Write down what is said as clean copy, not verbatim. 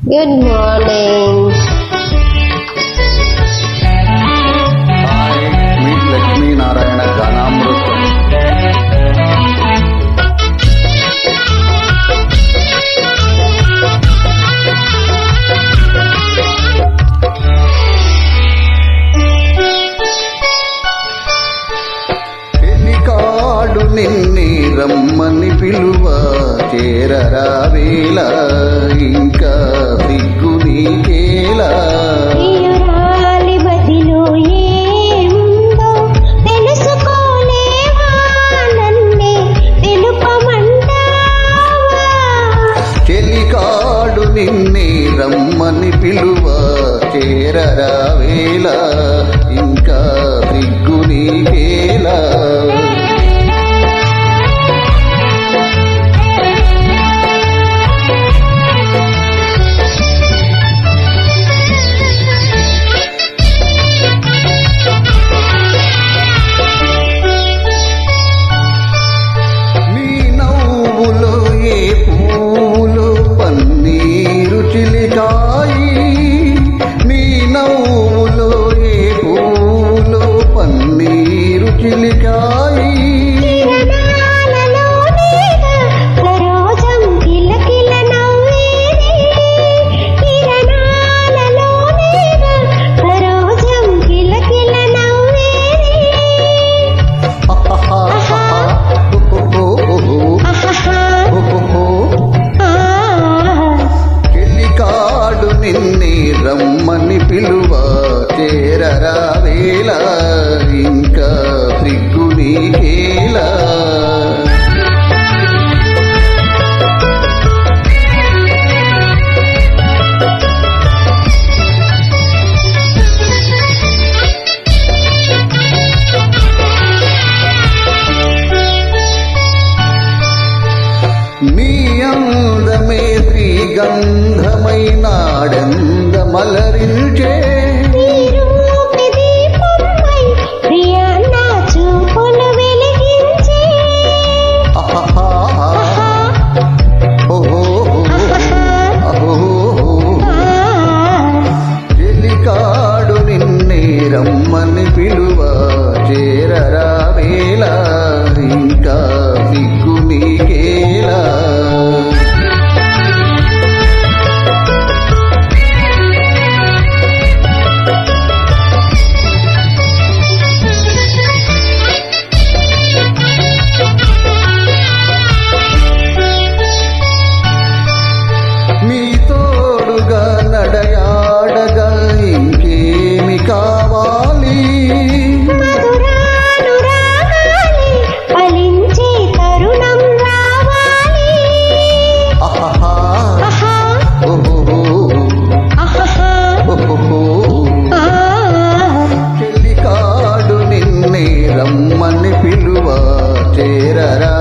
Good morning. Hi, meet Lakshmi Narayana Ganamrutam. ఎలికాడు నిన్ని రమ్మని పిలువ చేరరావేళ ఇంకా సిగ్గు నీకేలా ప్రియురాలి బదిలో ఏముందో తెలుసుకోలేవా నన్నే తెలుపమంటావా చెలికాడు నిన్ని రమ్మని పిలువ చేరరావేళ ఇంకా సిగ్గు నీకేలా పన్నీరు చిలికాయి నీ నవ్వులో ఏ పూలో పన్నీరు చిలికాయి నిన్నే రమ్మని పిలువ చేరరావేళ ఇంకా సిగ్గు నీకేలా నీ అందమే శ్రీగంధమై నాడందమలరించే చెలికాడు నిన్నే రమ్మని పిలువ చేరరావేళ ఇంకా సిగ్గు నీకేలా మీ తోడుగా నడయాడగా ఇంకేమి కావాలి చెల్లికాడు నిన్నే రమ్మని పిలువ చేరరా